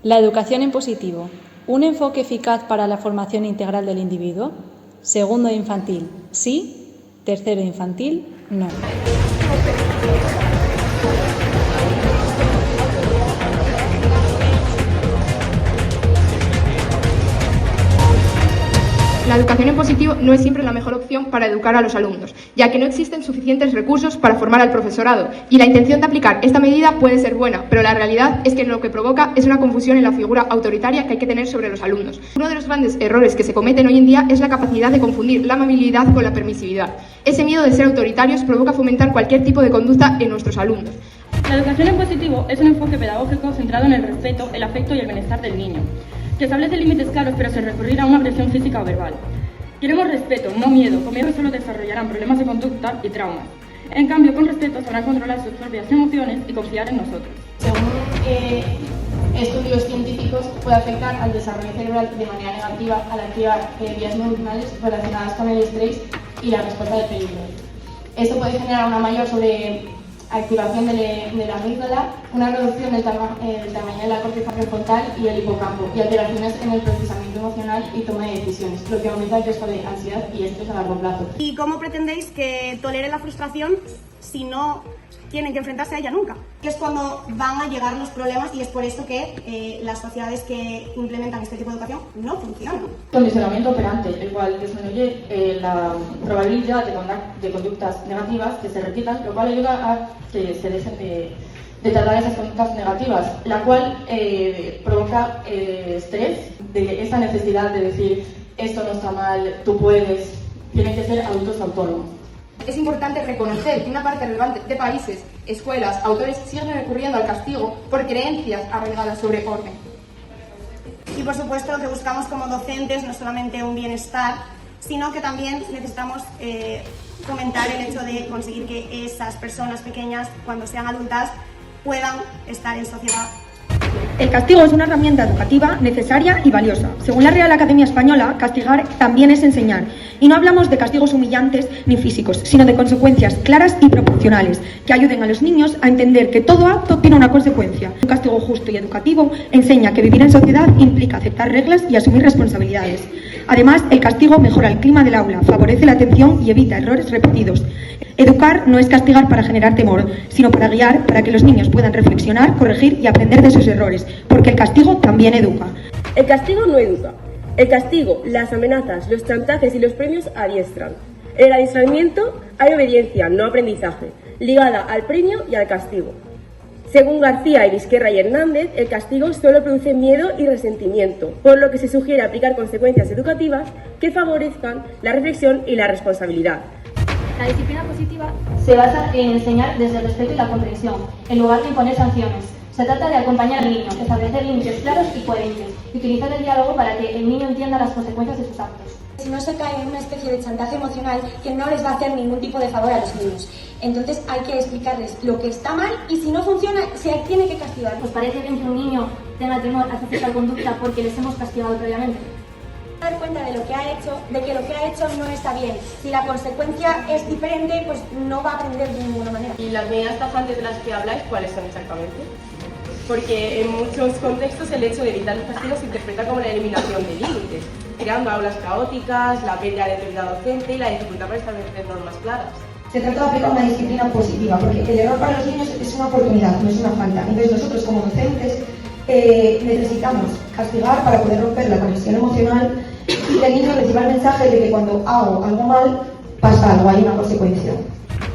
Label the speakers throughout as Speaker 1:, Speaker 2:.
Speaker 1: La educación en positivo, ¿un enfoque eficaz para la formación integral del individuo? Segundo de infantil, sí. Tercero de infantil, no.
Speaker 2: La educación en positivo no es siempre la mejor opción para educar a los alumnos, ya que no existen suficientes recursos para formar al profesorado, y la intención de aplicar esta medida puede ser buena, pero la realidad es que lo que provoca es una confusión en la figura autoritaria que hay que tener sobre los alumnos. Uno de los grandes errores que se cometen hoy en día es la capacidad de confundir la amabilidad con la permisividad. Ese miedo de ser autoritarios provoca fomentar cualquier tipo de conducta en nuestros alumnos.
Speaker 3: La educación en positivo es un enfoque pedagógico centrado en el respeto, el afecto y el bienestar del niño, que establece límites claros pero sin recurrir a una agresión física o verbal. Queremos respeto, no miedo. Con miedo solo desarrollarán problemas de conducta y traumas. En cambio, con respeto sabrán controlar sus propias emociones y confiar en nosotros.
Speaker 4: Según estudios científicos, puede afectar al desarrollo cerebral de manera negativa al activar vías neuronales relacionadas con el estrés y la respuesta del peligro. Esto puede generar una mayor sobreactivación de la amígdala, una reducción del tamaño de la corteza prefrontal y el hipocampo, y alteraciones en el procesamiento emocional y toma de decisiones, lo que aumenta el riesgo de ansiedad y estrés a largo plazo.
Speaker 5: ¿Y cómo pretendéis que toleren la frustración si no tienen que enfrentarse a ella nunca? Que es cuando van a llegar los problemas, y es por esto que las sociedades que implementan este tipo de educación no funcionan.
Speaker 6: Condicionamiento operante, el cual disminuye la probabilidad de conductas negativas que se repitan, lo cual ayuda a que se dejen de tratar esas conductas negativas, la cual provoca estrés, de esa necesidad de decir esto no está mal, tú puedes, tienen que ser adultos autónomos.
Speaker 2: Es importante reconocer que una parte relevante de países, escuelas, autores siguen recurriendo al castigo por creencias arraigadas sobre orden.
Speaker 5: Y por supuesto lo que buscamos como docentes no es solamente un bienestar, sino que también necesitamos fomentar el hecho de conseguir que esas personas pequeñas, cuando sean adultas, puedan estar en sociedad.
Speaker 2: El castigo es una herramienta educativa necesaria y valiosa. Según la Real Academia Española, castigar también es enseñar. Y no hablamos de castigos humillantes ni físicos, sino de consecuencias claras y proporcionales, que ayuden a los niños a entender que todo acto tiene una consecuencia. Un castigo justo y educativo enseña que vivir en sociedad implica aceptar reglas y asumir responsabilidades. Además, el castigo mejora el clima del aula, favorece la atención y evita errores repetidos. Educar no es castigar para generar temor, sino para guiar, para que los niños puedan reflexionar, corregir y aprender de sus errores, porque el castigo también educa.
Speaker 7: El castigo no educa. El castigo, las amenazas, los chantajes y los premios adiestran. En el adiestramiento hay obediencia, no aprendizaje, ligada al premio y al castigo. Según García, Vizquerra y Hernández, el castigo solo produce miedo y resentimiento, por lo que se sugiere aplicar consecuencias educativas que favorezcan la reflexión y la responsabilidad.
Speaker 8: La disciplina positiva se basa en enseñar desde el respeto y la comprensión, en lugar de imponer sanciones. Se trata de acompañar al niño, establecer límites claros y coherentes, y utilizar el diálogo para que el niño entienda las consecuencias de sus actos.
Speaker 9: Si no se cae en una especie de chantaje emocional que no les va a hacer ningún tipo de favor a los niños. Entonces hay que explicarles lo que está mal y si no funciona se tiene que castigar.
Speaker 8: ¿Os parece bien que un niño tenga temor a hacer cierta conducta porque les hemos castigado previamente?
Speaker 9: Dar cuenta de lo que ha hecho, de que lo que ha hecho no está bien. Si la consecuencia es diferente, pues no va a aprender de ninguna manera.
Speaker 10: ¿Y las medidas tajantes de las que habláis, cuáles son exactamente? Porque en muchos contextos el hecho de evitar los castigos se interpreta como la eliminación de límites, creando aulas caóticas, la pérdida de autoridad docente y la dificultad para establecer normas claras.
Speaker 11: Se trata de aplicar una disciplina positiva, porque el error para los niños es una oportunidad, no es una falta. Entonces nosotros como docentes necesitamos castigar para poder romper la conexión emocional y que el niño reciba el mensaje de que cuando hago algo mal pasa algo, hay una consecuencia.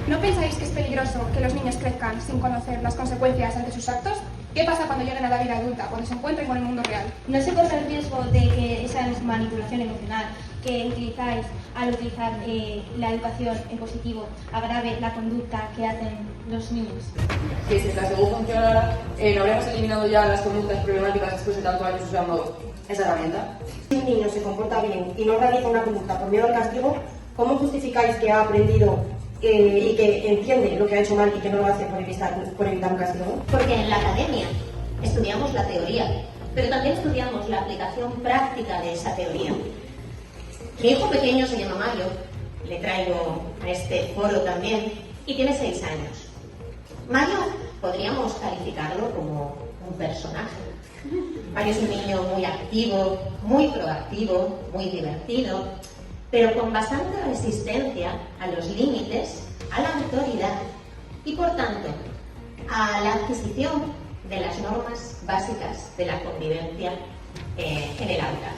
Speaker 12: ¿No pensáis que es peligroso que los niños crezcan sin conocer las consecuencias ante sus actos? ¿Qué pasa cuando lleguen a la vida adulta, cuando se encuentren con el mundo real?
Speaker 13: ¿No se corre el riesgo de que esa manipulación emocional que utilizáis al utilizar la educación en positivo agrave la conducta que hacen los niños?
Speaker 14: Que si el castigo funcionara, ¿no habríamos eliminado ya las conductas problemáticas después de tantos años usando esa herramienta?
Speaker 15: Si un niño se comporta bien y no realiza una conducta por miedo al castigo, ¿cómo justificáis que ha aprendido y que entiende lo que ha hecho mal y que no lo hace por evitar un castigo?
Speaker 16: Porque en la academia estudiamos la teoría, pero también estudiamos la aplicación práctica de esa teoría. Mi hijo pequeño se llama Mario, le traigo a este foro también, y tiene 6 años. Mario podríamos calificarlo como un personaje. Mario es un niño muy activo, muy proactivo, muy divertido, pero con bastante resistencia a los límites, a la autoridad y, por tanto, a la adquisición de las normas básicas de la convivencia en el aula.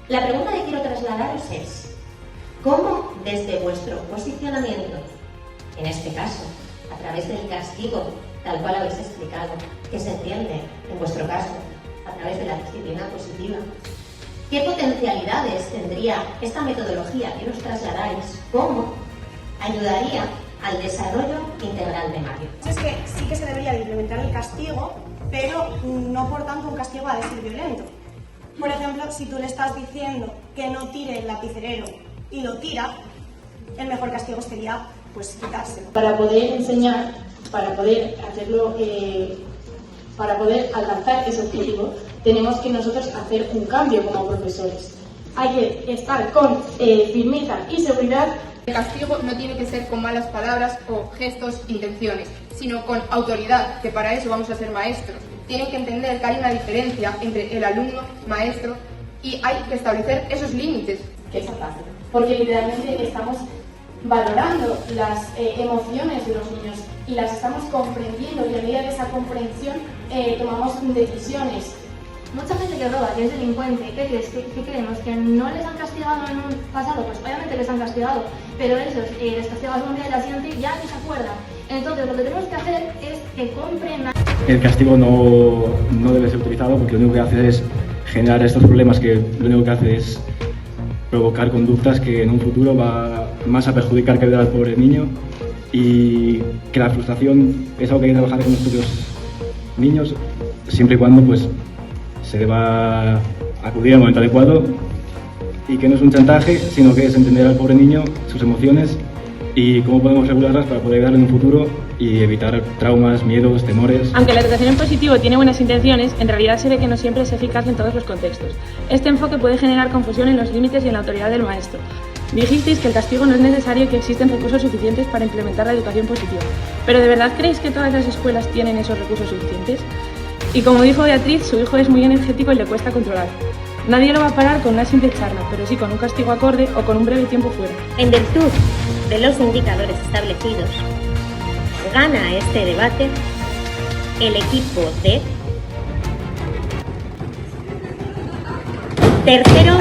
Speaker 16: La pregunta que quiero trasladaros es: ¿cómo desde vuestro posicionamiento, en este caso, a través del castigo, tal cual habéis explicado, que se entiende, en vuestro caso, a través de la disciplina positiva, qué potencialidades tendría esta metodología que nos trasladáis? ¿Cómo ayudaría al desarrollo integral de Mario?
Speaker 5: Es que sí que se debería de implementar el castigo, pero no por tanto un castigo ha de ser violento. Por ejemplo, si tú le estás diciendo que no tire el lapicerero y lo tira, el mejor castigo sería pues quitárselo.
Speaker 6: Para poder enseñar, para poder hacerlo, para poder alcanzar ese objetivo, tenemos que nosotros hacer un cambio como profesores. Hay que estar con firmeza y seguridad.
Speaker 12: El castigo no tiene que ser con malas palabras o gestos, intenciones, sino con autoridad, que para eso vamos a ser maestros. Tienen que entender que hay una diferencia entre el alumno, maestro, y hay que establecer esos límites.
Speaker 6: Que es fácil, porque literalmente estamos valorando las emociones de los niños y las estamos comprendiendo, y a medida de esa comprensión tomamos decisiones.
Speaker 8: Mucha gente que roba, que es delincuente, ¿qué crees? ¿Qué creemos? ¿Que no les han castigado en un pasado? Pues obviamente les han castigado, pero ellos les castigan un día y la siguiente ya ni se acuerdan. Entonces lo que tenemos que hacer es que comprendan.
Speaker 17: El castigo no debe ser utilizado porque lo único que hace es generar estos problemas, que lo único que hace es provocar conductas que en un futuro va más a perjudicar que ayudar al pobre niño, y que la frustración es algo que hay que trabajar con los propios niños, siempre y cuando pues se deba acudir al momento adecuado, y que no es un chantaje, sino que es entender al pobre niño, sus emociones y cómo podemos regularlas para poder ayudarle en un futuro y evitar traumas, miedos, temores.
Speaker 3: Aunque la educación en positivo tiene buenas intenciones, en realidad se ve que no siempre es eficaz en todos los contextos. Este enfoque puede generar confusión en los límites y en la autoridad del maestro. Dijisteis que el castigo no es necesario y que existen recursos suficientes para implementar la educación positiva. ¿Pero de verdad creéis que todas las escuelas tienen esos recursos suficientes? Y como dijo Beatriz, su hijo es muy energético y le cuesta controlar. Nadie lo va a parar con una simple charla, pero sí con un castigo acorde o con un breve tiempo fuera.
Speaker 16: En virtud de los indicadores establecidos, gana este debate el equipo de tercero.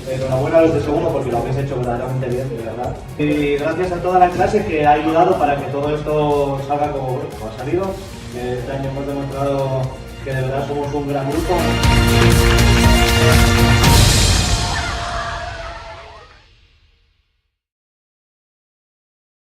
Speaker 18: Enhorabuena a los de segundo porque lo habéis hecho verdaderamente bien, de verdad. Y gracias a toda la clase que ha ayudado para que todo esto salga como ha salido. Este año hemos demostrado que de verdad somos un gran grupo.